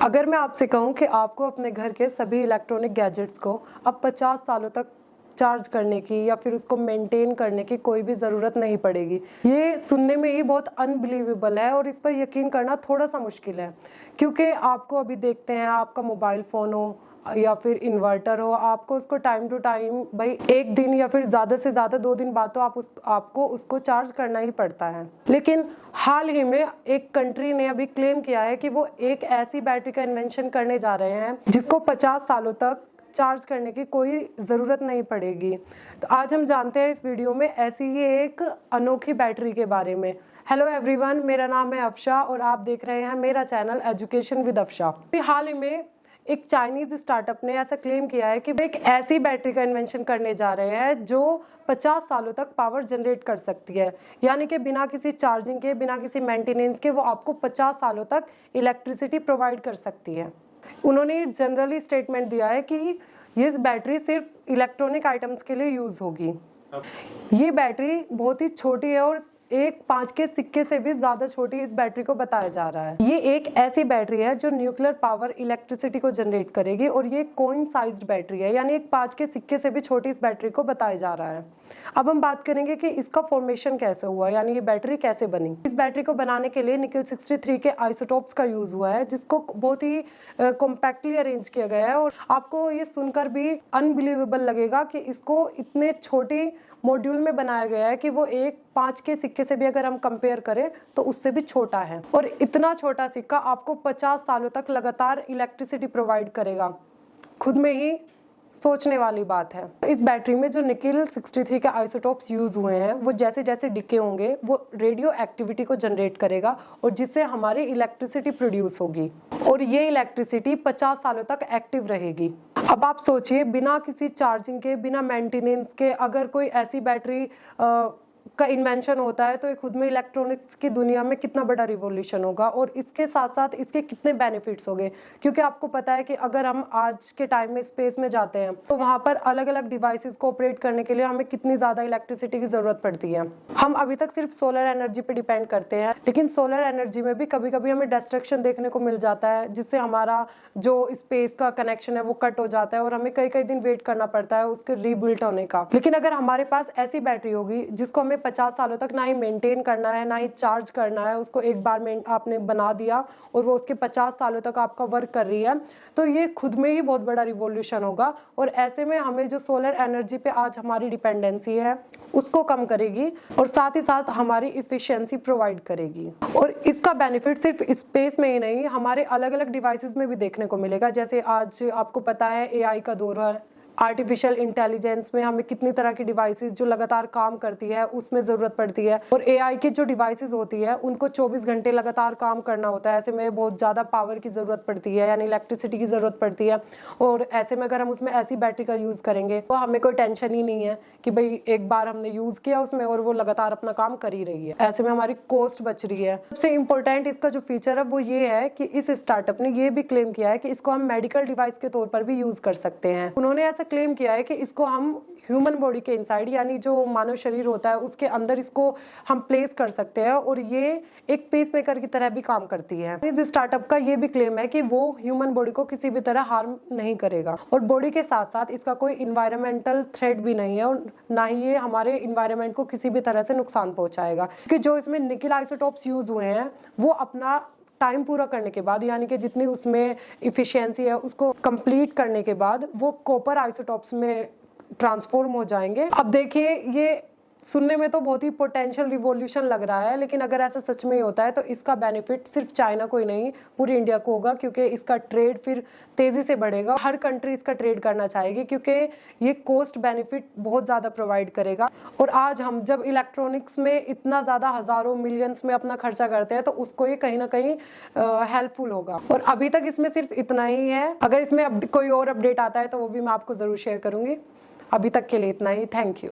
अगर मैं आपसे कहूं कि आपको अपने घर के सभी इलेक्ट्रॉनिक गैजेट्स को अब 50 सालों तक चार्ज करने की या फिर उसको मेंटेन करने की कोई भी ज़रूरत नहीं पड़ेगी, ये सुनने में ही बहुत अनबिलीवेबल है और इस पर यकीन करना थोड़ा सा मुश्किल है। क्योंकि आपको अभी देखते हैं, आपका मोबाइल फ़ोन हो या फिर इन्वर्टर हो, आपको उसको टाइम टू टाइम भाई एक दिन या फिर ज़्यादा से ज़्यादा 2 दिन बाद तो आपको उसको चार्ज करना ही पड़ता है। लेकिन हाल ही में एक कंट्री ने अभी क्लेम किया है कि वो एक ऐसी बैटरी का इन्वेंशन करने जा रहे हैं जिसको 50 सालों तक चार्ज करने की कोई ज़रूरत नहीं पड़ेगी। तो आज हम जानते हैं इस वीडियो में ऐसी ही एक अनोखी बैटरी के बारे में। हेलो एवरीवन, मेरा नाम है अफशा और आप देख रहे हैं मेरा चैनल एजुकेशन विद अफशा। हाल ही में एक चाइनीज स्टार्टअप ने ऐसा क्लेम किया है कि वो एक ऐसी बैटरी का इन्वेंशन करने जा रहे हैं जो 50 सालों तक पावर जनरेट कर सकती है, यानी कि बिना किसी चार्जिंग के, बिना किसी मेंटेनेंस के वो आपको 50 सालों तक इलेक्ट्रिसिटी प्रोवाइड कर सकती है। उन्होंने जनरली स्टेटमेंट दिया है कि ये बैटरी सिर्फ इलेक्ट्रॉनिक आइटम्स के लिए यूज होगी। ये बैटरी बहुत ही छोटी है और एक 5 के सिक्के से भी ज्यादा छोटी इस बैटरी को बताया जा रहा है। ये एक ऐसी बैटरी है जो न्यूक्लियर पावर इलेक्ट्रिसिटी को जनरेट करेगी और ये कॉइन साइज्ड बैटरी है, यानी एक 5 के सिक्के से भी छोटी इस बैटरी को बताया जा रहा है। अब हम बात करेंगे कि इसका फॉर्मेशन कैसे हुआ, यानी ये बैटरी कैसे बनी। इस बैटरी को बनाने के लिए निकेल 63 के आइसोटोप्स का यूज हुआ है, जिसको बहुत ही कॉम्पैक्टली अरेंज किया गया है। और आपको ये सुनकर भी अनबिलीवेबल लगेगा कि इसको इतने छोटे मॉड्यूल में बनाया गया है कि वो एक 5 के सिक्के से भी अगर हम कंपेयर करें तो उससे भी छोटा है। और इतना छोटा सिक्का आपको 50 सालों तक लगातार इलेक्ट्रिसिटी प्रोवाइड करेगा। खुद में ही सोचने वाली बात है। इस बैटरी में जो निकेल 63 के आइसोटोप्स यूज हुए हैं वो जैसे जैसे डिके होंगे वो रेडियो एक्टिविटी को जनरेट करेगा और जिससे हमारी इलेक्ट्रिसिटी प्रोड्यूस होगी और ये इलेक्ट्रिसिटी 50 सालों तक एक्टिव रहेगी। अब आप सोचिए, बिना किसी चार्जिंग के, बिना मेंटेनेंस के अगर कोई ऐसी बैटरी का इन्वेंशन होता है तो ये खुद में इलेक्ट्रॉनिक्स की दुनिया में कितना बड़ा रिवॉल्यूशन होगा और इसके साथ साथ इसके कितने बेनिफिट्स होंगे। क्योंकि आपको पता है कि अगर हम आज के टाइम में स्पेस में जाते हैं तो वहां पर अलग अलग डिवाइसेस को ऑपरेट करने के लिए हमें कितनी ज्यादा इलेक्ट्रिसिटी की जरूरत पड़ती है। हम अभी तक सिर्फ सोलर एनर्जी पे डिपेंड करते हैं, लेकिन सोलर एनर्जी में भी कभी कभी हमें डिस्ट्रक्शन देखने को मिल जाता है, जिससे हमारा जो स्पेस का कनेक्शन है वो कट हो जाता है और हमें कई दिन वेट करना पड़ता है उसके रीबिल्ड होने का। लेकिन अगर हमारे पास ऐसी बैटरी होगी जिसको हमें 50 सालों तक ना ही मेंटेन करना है ना ही चार्ज करना है, उसको एक बार में आपने बना दिया और वो उसके 50 सालों तक आपका वर्क कर रही है, तो ये खुद में ही बहुत बड़ा रिवॉल्यूशन होगा। और ऐसे में हमें जो सोलर एनर्जी पे आज हमारी डिपेंडेंसी है उसको कम करेगी और साथ ही साथ हमारी इफिशिएंसी प्रोवाइड करेगी। और इसका बेनिफिट सिर्फ स्पेस में ही नहीं, हमारे अलग अलग डिवाइसेस में भी देखने को मिलेगा। जैसे आज आपको पता है एआई का दौर है, आर्टिफिशियल इंटेलिजेंस में हमें कितनी तरह की डिवाइसेस जो लगातार काम करती है उसमें जरूरत पड़ती है। और एआई की जो डिवाइसेस होती है उनको 24 घंटे लगातार काम करना होता है। ऐसे में बहुत ज्यादा पावर की जरूरत पड़ती है, यानी इलेक्ट्रिसिटी की जरूरत पड़ती है। और ऐसे में अगर हम उसमें ऐसी बैटरी का यूज करेंगे तो हमें कोई टेंशन ही नहीं है कि भाई एक बार हमने यूज किया उसमें और वो लगातार अपना काम कर ही रही है। ऐसे में हमारी कॉस्ट बच रही है। सबसे इंपॉर्टेंट इसका जो फीचर है वो ये है कि इस स्टार्टअप ने ये भी क्लेम किया है कि इसको हम मेडिकल डिवाइस के तौर पर भी यूज कर सकते हैं। उन्होंने ऐसा क्लेम किया है कि इसको हम ह्यूमन बॉडी के इनसाइड, यानी जो मानव शरीर होता है उसके अंदर इसको हम प्लेस कर सकते हैं और ये एक पेसमेकर की तरह भी काम करती है। इस स्टार्टअप का ये भी क्लेम है कि वो ह्यूमन बॉडी को किसी भी तरह हार्म नहीं करेगा और बॉडी के साथ साथ इसका कोई इन्वायरमेंटल थ्रेट भी नहीं है और ना ही ये हमारे इन्वायरमेंट को किसी भी तरह से नुकसान पहुंचाएगा। क्योंकि जो इसमें निकेल आइसोटोप्स यूज हुए हैं वो अपना टाइम पूरा करने के बाद, यानी कि जितनी उसमें इफिशिएंसी है उसको कंप्लीट करने के बाद वो कॉपर आइसोटोप्स में ट्रांसफॉर्म हो जाएंगे। अब देखिए, ये सुनने में तो बहुत ही पोटेंशियल रिवॉल्यूशन लग रहा है, लेकिन अगर ऐसा सच में ही होता है तो इसका बेनिफिट सिर्फ चाइना को ही नहीं पूरी इंडिया को होगा, क्योंकि इसका ट्रेड फिर तेजी से बढ़ेगा। हर कंट्री इसका ट्रेड करना चाहेगी क्योंकि ये कॉस्ट बेनिफिट बहुत ज्यादा प्रोवाइड करेगा। और आज हम जब इलेक्ट्रॉनिक्स में इतना ज्यादा हजारों मिलियंस में अपना खर्चा करते हैं तो उसको ये कहीं ना कहीं हेल्पफुल होगा। और अभी तक इसमें सिर्फ इतना ही है। अगर इसमें कोई और अपडेट आता है तो वो भी मैं आपको जरूर शेयर करूंगी। अभी तक के लिए इतना ही। Thank you.